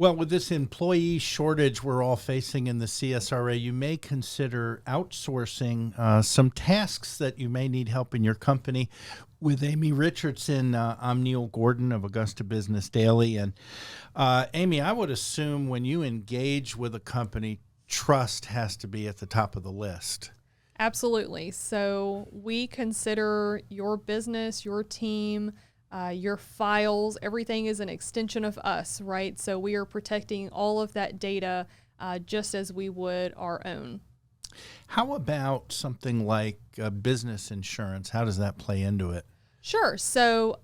Well, with this employee shortage we're all facing in the CSRA, you may consider outsourcing some tasks that you may need help in your company. With Amy Richardson, I'm Neil Gordon of Augusta Business Daily. And Amy, I would assume when you engage with a company, trust has to be at the top of the list. Absolutely. So we consider your business, your team, your files, everything is an extension of us, right? So we are protecting all of that data just as we would our own. How about something like business insurance? How does that play into it? Sure. So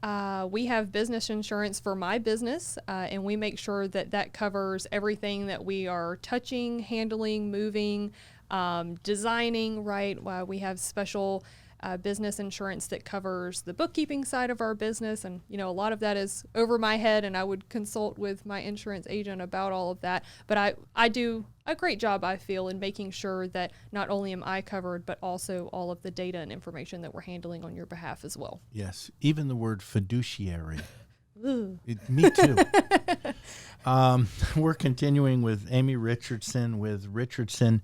we have business insurance for my business, and we make sure that that covers everything that we are touching, handling, moving, designing, right? We have special business insurance that covers the bookkeeping side of our business. And, you know, a lot of that is over my head, and I would consult with my insurance agent about all of that. But I do a great job, I feel, in making sure that not only am I covered, but also all of the data and information that we're handling on your behalf as well. Yes, even the word fiduciary. Me too. We're continuing with Amy Richardson with Richardson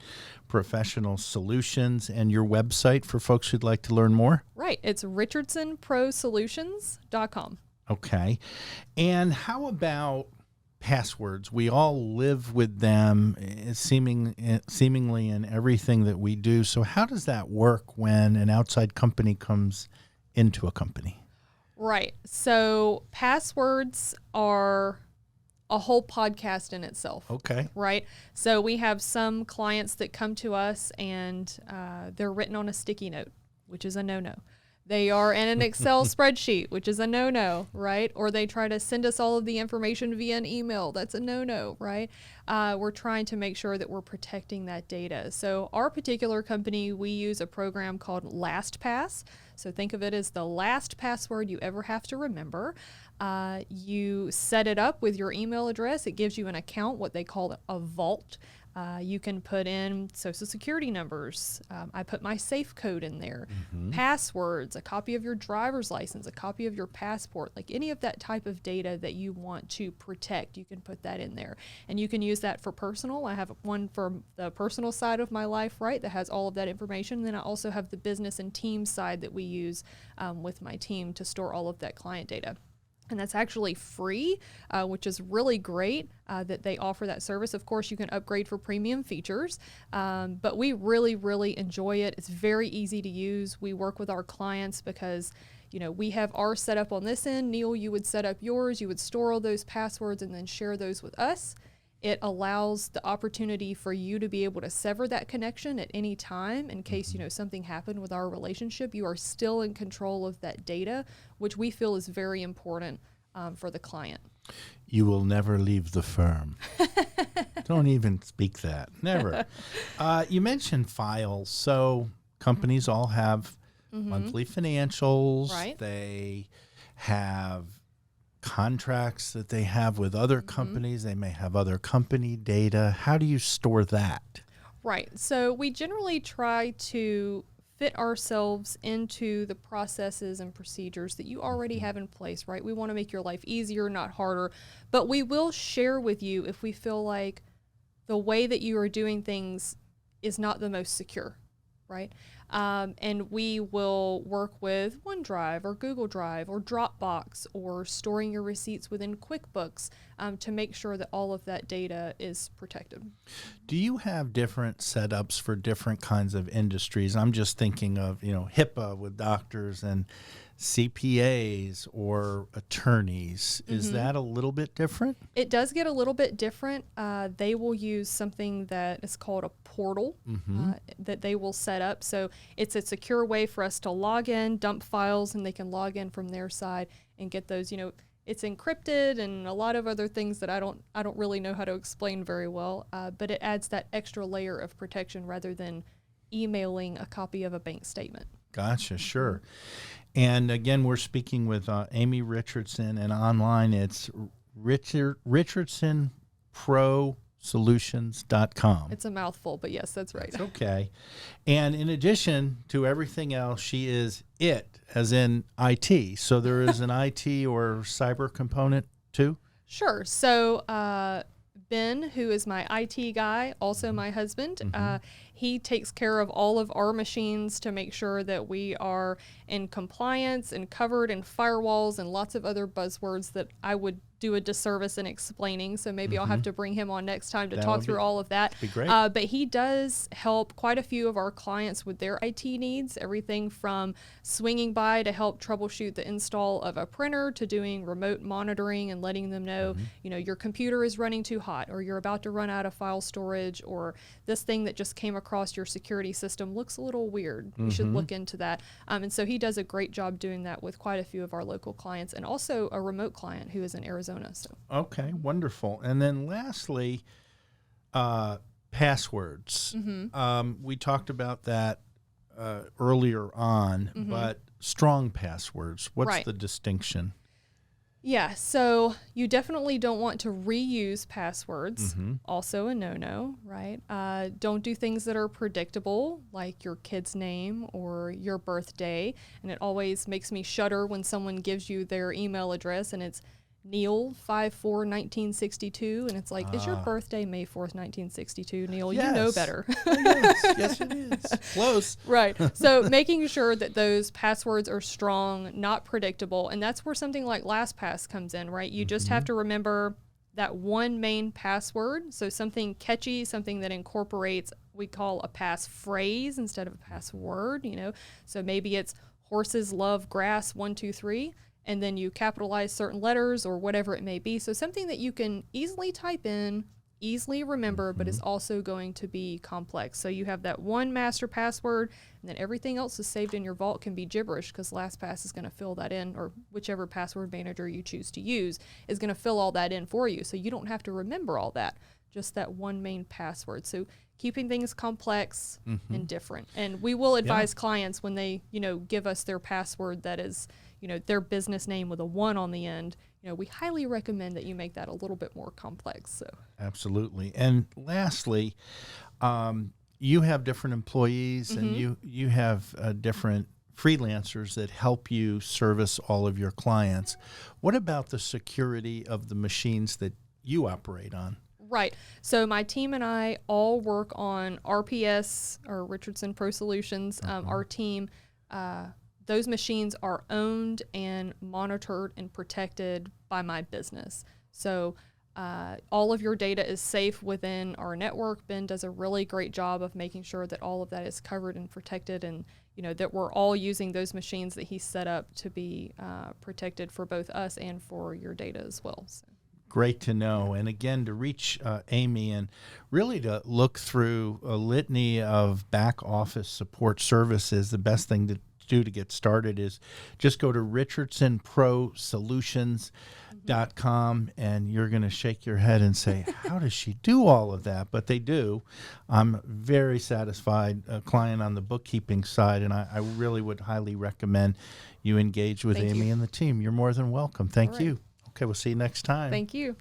Professional Solutions, and your website for folks who'd like to learn more. Right. It's richardsonprosolutions.com. Okay. And how about passwords? We all live with them seemingly in everything that we do. So how does that work when an outside company comes into a company? Right. So passwords are a whole podcast in itself. Okay. Right. So we have some clients that come to us and they're written on a sticky note, which is a no-no. They are in an Excel spreadsheet, which is a no-no, right? Or they try to send us all of the information via an email. That's a no-no, right? We're trying to make sure that we're protecting that data. So our particular company, we use a program called LastPass. So think of it as the last password you ever have to remember. You set it up with your email address. It gives you an account, what they call a vault. You can put in social security numbers. I put my safe code in there, passwords, a copy of your driver's license, a copy of your passport, like any of that type of data that you want to protect, you can put that in there. And you can use that for personal. I have one for the personal side of my life, right, that has all of that information. And then I also have the business and team side that we use with my team to store all of that client data. And that's actually free, which is really great that they offer that service. Of course, you can upgrade for premium features, but we really, really enjoy it. It's very easy to use. We work with our clients because, you know, we have our setup on this end. Neil, you would set up yours. You would store all those passwords and then share those with us. It allows the opportunity for you to be able to sever that connection at any time in case, you know, something happened with our relationship. You are still in control of that data, which we feel is very important for the client. You will never leave the firm. Don't even speak that. Never. You mentioned files. So companies all have monthly financials. Right. They have contracts that they have with other companies. They may have other company data. How do you store that? Right. So we generally try to fit ourselves into the processes and procedures that you already have in place, right? We want to make your life easier, not harder, but we will share with you if we feel like the way that you are doing things is not the most secure, right? And we will work with OneDrive or Google Drive or Dropbox or storing your receipts within QuickBooks to make sure that all of that data is protected. Do you have different setups for different kinds of industries? I'm just thinking of, you know, HIPAA with doctors and CPAs or attorneys. Is that a little bit different? It does get a little bit different. They will use something that is called a portal that they will set up. So it's a secure way for us to log in, dump files, and they can log in from their side and get those, you know, it's encrypted and a lot of other things that I don't really know how to explain very well, but it adds that extra layer of protection rather than emailing a copy of a bank statement. Gotcha, sure. And again, we're speaking with Amy Richardson, and online it's Richardson Pro Solutions.com. It's a mouthful, but yes, that's right. That's okay. And in addition to everything else, she is IT, as in IT. So there is an IT or cyber component too? Sure. So Ben, who is my IT guy, also my husband, he takes care of all of our machines to make sure that we are in compliance and covered in firewalls and lots of other buzzwords that I would do a disservice in explaining. So maybe I'll have to bring him on next time to talk through all of that. Be great. But he does help quite a few of our clients with their IT needs, everything from swinging by to help troubleshoot the install of a printer to doing remote monitoring and letting them know, you know, your computer is running too hot, or you're about to run out of file storage, or this thing that just came across your security system looks a little weird. You should look into that. And so he does a great job doing that with quite a few of our local clients, and also a remote client who is in Arizona. So. Okay, wonderful. And then lastly, passwords. We talked about that earlier on, but strong passwords, what's the distinction? Yeah, so you definitely don't want to reuse passwords. Also a no-no, right? Don't do things that are predictable, like your kid's name or your birthday. And it always makes me shudder when someone gives you their email address and it's Neil 5/4/1962, and it's like, is your birthday May 4th, 1962? Neil, Yes. you know better. Yes, it is. Close. Right. So making sure that those passwords are strong, not predictable, and that's where something like LastPass comes in, right? You just have to remember that one main password, so something catchy, something that incorporates, we call a passphrase instead of a password, you know? So maybe it's horses love grass 1, 2, 3. And then you capitalize certain letters or whatever it may be. So something that you can easily type in, easily remember, but is also going to be complex. So you have that one master password, and then everything else is saved in your vault can be gibberish, because LastPass is going to fill that in, or whichever password manager you choose to use is going to fill all that in for you. So you don't have to remember all that, just that one main password. So keeping things complex and different. And we will advise clients when they, you know, give us their password that is, you know, their business name with a 1 on the end, you know, we highly recommend that you make that a little bit more complex. So absolutely. And lastly, you have different employees and you have different freelancers that help you service all of your clients. What about the security of the machines that you operate on? Right. So my team and I all work on RPS, or Richardson Pro Solutions. Our team, those machines are owned and monitored and protected by my business. So all of your data is safe within our network. Ben does a really great job of making sure that all of that is covered and protected, and you know that we're all using those machines that he set up to be protected for both us and for your data as well. So. Great to know. And again, to reach Amy and really to look through a litany of back office support services, the best thing to do to get started is just go to richardsonprosolutions.com, and you're going to shake your head and say, how does she do all of that? But they do. I'm very satisfied, a client on the bookkeeping side, and I really would highly recommend you engage with Amy and the team. You're more than welcome. Thank you. Okay, we'll see you next time. Thank you.